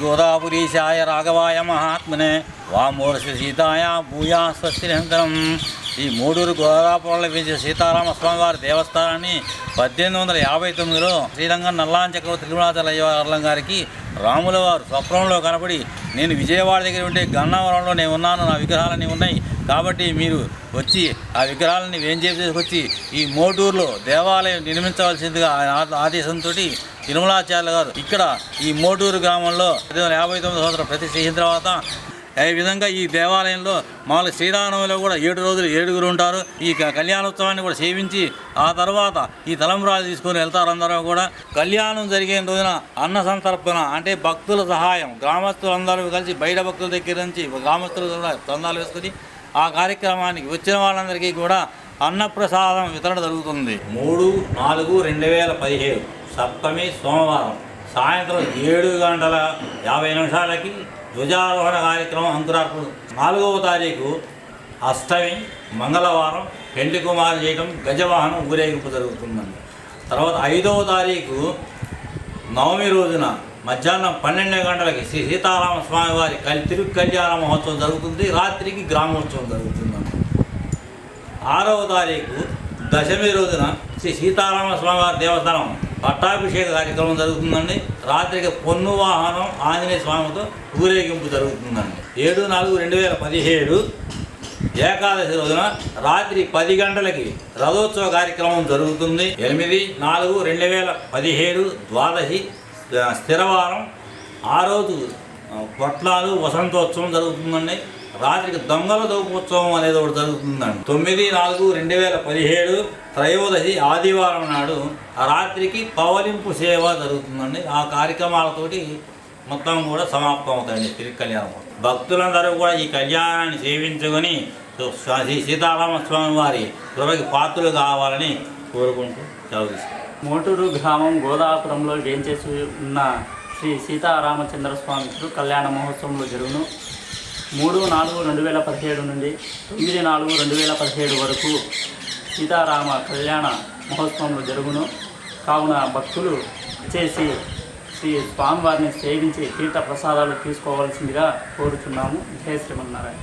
గోదాపురీశాయ రాఘవాయ మహాత్మనే వామూర్షి సీతాయ భూయా స్వస్తిరంకరం. ఈ మూడూరు గోదాపురంలో వేసిన సీతారామ స్వామివారి దేవస్థానాన్ని 1859లో శ్రీరంగం నల్లాన్ చక్రవర్తి తిరుమలాచలయ్య గారికి రాముల వారు స్వప్నంలో కనపడి, నేను విజయవాడ దగ్గర ఉంటే గన్నవరంలో నేను ఉన్నాను, నా విగ్రహాలన్నీ ఉన్నాయి కాబట్టి మీరు వచ్చి ఆ విగ్రహాలని వేంచేసుకొచ్చి ఈ మోటూరులో దేవాలయం నిర్మించవలసిందిగా ఆదేశంతో తిరుమలాచార్యుల గారు ఇక్కడ ఈ మోటూరు గ్రామంలో 1959 సంవత్సరం ప్రతిష్ఠ చేసిన తర్వాత ఈ విధంగా ఈ దేవాలయంలో మామూలు శ్రీరామనవమిలో కూడా 7 రోజులు 7గురు ఉంటారు. ఈ కళ్యాణోత్సవాన్ని కూడా సేవించి ఆ తర్వాత ఈ తలంబ్రాలు తీసుకొని వెళ్తారు. అందరూ కూడా కళ్యాణం జరిగిన రోజున అన్న సంతర్పణ అంటే భక్తుల సహాయం, గ్రామస్తులందరూ కలిసి బయట భక్తుల దగ్గర నుంచి గ్రామస్తులు చందాలు వేసుకొని ఆ కార్యక్రమానికి వచ్చిన వాళ్ళందరికీ కూడా అన్నప్రసాదం వితరణ జరుగుతుంది. 3/4/2017 సప్తమి సోమవారం సాయంత్రం 7:50 ధ్వజారోహణ కార్యక్రమం అంకురార్పణ. 4వ తారీఖు అష్టమి మంగళవారం పెండ్లి కుమారు చేయడం, గజవాహనం ఊరేగింపు జరుగుతుందండి. తర్వాత 5వ తారీఖు నవమి రోజున మధ్యాహ్నం 12 గంటలకి శ్రీ సీతారామ స్వామి వారి తిరుగు కళ్యాణ మహోత్సవం జరుగుతుంది. రాత్రికి గ్రామోత్సవం జరుగుతుందండి. 6వ తారీఖు దశమి రోజున శ్రీ సీతారామ స్వామి వారి దేవస్థానం పట్టాభిషేక కార్యక్రమం జరుగుతుందండి. రాత్రికి పొన్ను వాహనం ఆంజనేయ స్వామితో ఊరేగింపు జరుగుతుందండి. 7/4/2017 ఏకాదశి రోజున రాత్రి 10 గంటలకి రథోత్సవ కార్యక్రమం జరుగుతుంది. 8/4/2017 ద్వాదశి స్థిరవారం. ఆ రోజు పొట్లాలు వసంతోత్సవం జరుగుతుందండి. రాత్రికి దొంగల దోపోత్సవం అనేది ఒకటి జరుగుతుందండి. 9/4/2017 త్రయోదశి ఆదివారం నాడు రాత్రికి పవలింపు సేవ జరుగుతుందండి. ఆ కార్యక్రమాలతోటి మొత్తం కూడా సమాప్తం అవుతాయండి తిరుగు కళ్యాణం. భక్తులందరూ కూడా ఈ కళ్యాణాన్ని సేవించుకొని శ్రీ సీతారామ స్వామి వారి కృపకి పాత్రలు కావాలని కోరుకుంటూ సెలవు తీసుకుంటాం. మోటూరు గ్రామం గోదాపురంలో వేంచేసి ఉన్న శ్రీ సీతారామచంద్ర స్వామి కళ్యాణ మహోత్సవంలో జరుగును. 3/4/2017 నుండి 9/4/2017 వరకు సీతారామ కళ్యాణ మహోత్సవంలో జరుగును. కావున భక్తులు చేసి శ్రీ స్వామివారిని సేవించి తీర్థ ప్రసాదాలు తీసుకోవాల్సిందిగా కోరుచున్నాము. జయ శ్రీమన్నారాయణ.